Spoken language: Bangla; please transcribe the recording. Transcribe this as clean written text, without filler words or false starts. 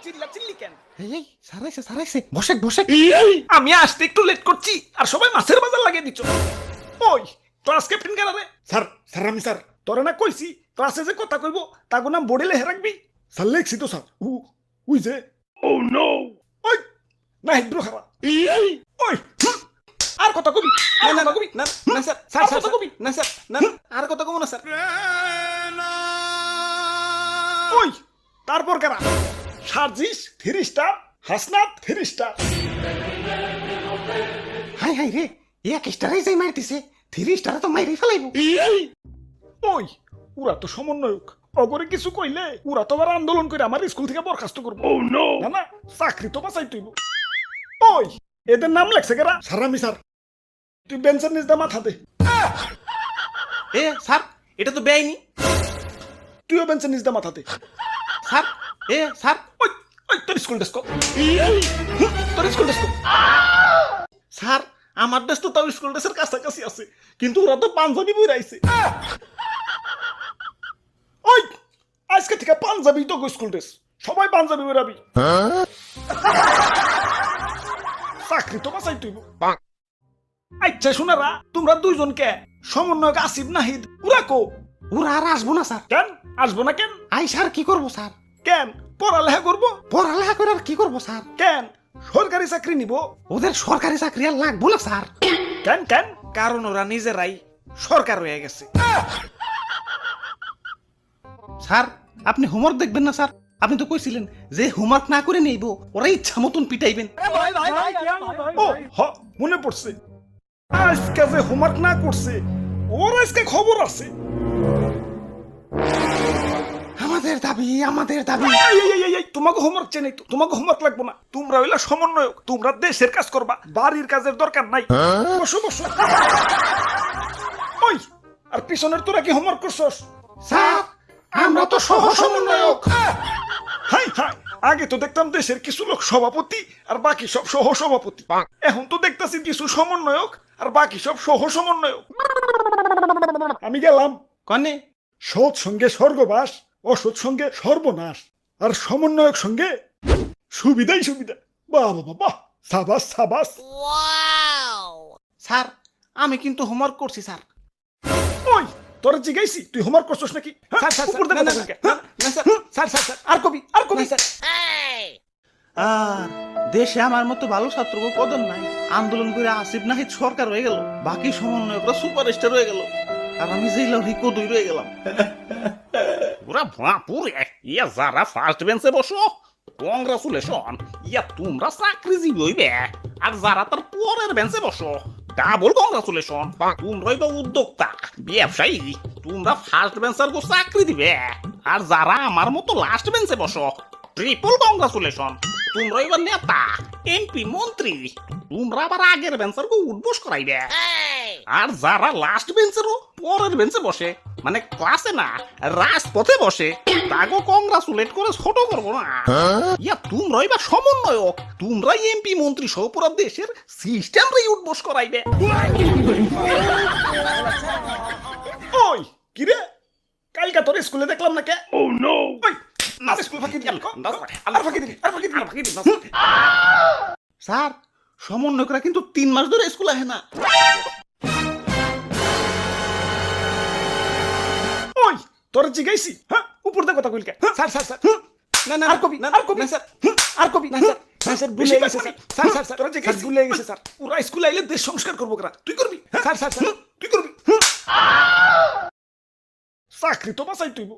চিল্লা চিল্লি কেন? এই সারাইছে বসে আমি আসতে একটু লেট করছি আর সবাই মাছের বাজার লাগিয়ে দিচ্ছ। ওই ক্লাস ক্যাপ্টেন কেন রে? স্যার আমি স্যার তোরে না কইছি ক্লাসে যে কথা কইব তাগো নাম বোর্ডে লেখে রাখবি। স্যার লেখছি তো স্যার উই যে ওই না হিব্রু খারা ওই আর কথা কবি না কবি না স্যার আর কথা কবি না স্যার না আর কথা কব না স্যার। ওই তারপর কেনা সার্জিস 3 স্টার, হাসনাত 3 স্টার। হাই রে এক স্টারে যাই মারতেছে 3 স্টারে তো মাইরে ফেলাইবো। ওই ওরা তো সমন্বয়ক, অগরে কিছু কইলে ওরা তো আবার আন্দোলন করে আমার স্কুল থেকে বরখাস্ত করবো। না না চাকরি তো বাঁচাই তুইব। ওই এদের নাম লেখছে কেরা? স্যার আমি স্যার তুই বেঞ্চের নিচ দা মাথা দে। স্যার এটা তো বেআইনি। তুইও বেঞ্চের নিচ দা মাথা দে। স্যার স্যার ওই ওই তোর স্কুল ডেস্ক তোর স্কুল ডেস্ক। স্যার আমার ড্রেস তো তাও স্কুল ড্রেসের কাছাকাছি আছে, কিন্তু ওরা তো পাঞ্জাবি বই রাইছে। ওই আজকে থেকে পাঞ্জাবি তো স্কুল ড্রেস, সবাই পাঞ্জাবি বেরাবি। চাকরি তো বাঁচাই তুইব। আচ্ছা শোনারা, তোমরা দুইজনকে সমন্বয়ক আসিফ নাহিদ ওরা কো? ওরা আর আসবো না স্যার। কেন আসবো না? কেন আই স্যার কি করবো স্যার? কেন পড়ালেখা করবো? পড়ালেখা করে আর কি করবো স্যার? কেন সরকারি চাকরি নিব? ওদের সরকারি চাকরি আর লাগবো না স্যার। কেন কেন? কারণ ওরা নিজেরাই সরকার হয়ে গেছে। স্যার আপনি হোমওয়ার্ক দেখবেন না স্যার? আপনি তো কইছিলেন যে হোমওয়ার্ক না করে নেইব, ওরা ইচ্ছা মতন পিটাইবেন। ও হ মনে পড়ছে, আজকে যে হোমওয়ার্ক না করছে ওর আজকে খবর আছে। আমাদের দাবি তোমাকে হোমওয়ার্ক চেয়ে নেই তো, তোমাকে হোমওয়ার্ক লাগবো না। তোমরা হইলা সমন্বয়ক, তোমরা দেশের কাজ করবা, বাড়ির কাজের দরকার নাই। বসো বসো। ওই আর পিছনের তোরা কি হোমওয়ার্ক করছস? স্যার আমরা তো সহ সমন্বয়ক। হাই হাই, আগে তো দেখতাম দেশের কিছু লোক সভাপতি আর বাকি সব সহ সভাপতি, এখন তো দেখতাছি কিছু সমন্বয়ক আর বাকি সব সহ সমন্বয়ক। আমি গেলাম। কনে? সৎ সঙ্গে স্বর্গবাস, অসৎ সঙ্গে সর্বনাশ, আর সমন্বয়ক সঙ্গে সুবিধাই সুবিধা। বাহ বাবা বাহ, সাবাস সাবাস। স্যার আমি কিন্তু হোমওয়ার্ক করছি স্যার। ওই তোরা জিগাইছি তুই হোমওয়ার্ক করছস নাকি? স্যার স্যার উপর দিকে না, কথা না, বলকে। না, না, স্যার স্যার স্যার স্যার আর কবি আর কবি। না, স্যার। আর দেশে আমার মতো ভালো ছাত্রকে কদর নাই। আন্দোলন করে আসিফ নাহিদ সরকার হয়ে গেল, বাকি সমন্বয়করা সুপারস্টার হয়ে গেল, আর আমি জেলা কদুই রয়ে গেলাম। ওরা বাপুরে, ইয়া যারা ফার্স্ট বেঞ্চে বসো কংগ্রাচুলেশন, ইয়া তোমরা চাকরিজীবী হইবে। আর যারা তার পরের বেঞ্চে বসো ডাবল কংগ্রাচুলেশন, তোমরাই বা উদ্যোক্তা ব্যবসায়ী, তোমরা ফার্স্ট বেঞ্চার গো চাকরি দিবে। আর যারা আমার মতো লাস্ট বেঞ্চে বসো ট্রিপল কংগ্রাচুলেশন, তোমরা এবার নেতা এমপি মন্ত্রী, তোমরা আবার আগের বেঞ্চার গো উঠবোস করাইবে। আর যারা লাস্ট বেঞ্চেরও পরের বেঞ্চে বসে, মানে ক্লাসে না রাজপথে বসে, তাগো কংগ্রাচুলেট করে ছোট করবো না। ইয়া তোমরাই বা সমন্বয়ক, তোমরাই এমপি মন্ত্রী সহ পুরো দেশের সিস্টেমরাই উঠবোস করাইবে। ওই কি রে, কালকে তোর স্কুলে দেখলাম না কে? ও নো, ওই না স্কুল ফাঁকি দিল, আর ফাঁকি দিল, আর ফাঁকি দিল। স্যার সমন্বয়করা কিন্তু 3 মাস ধরে স্কুল আসে না। ওই তোর জিগাইছি, হ্যাঁ উপর দিয়ে কথা কইলকে। স্যার স্যার স্যার না না আর কবি না আর কবি না, স্যার আর কবি না স্যার না স্যার ভুলে গেছে স্যার। স্যার স্যার স্যার তোরা জিগাইছি ভুলে গেছে স্যার। পুরা স্কুল আইলে দেশ সংস্কার করবো করা, তুই করবি? স্যার স্যার স্যার তুই করবি? চাকরি তো বাঁচাই তুইব।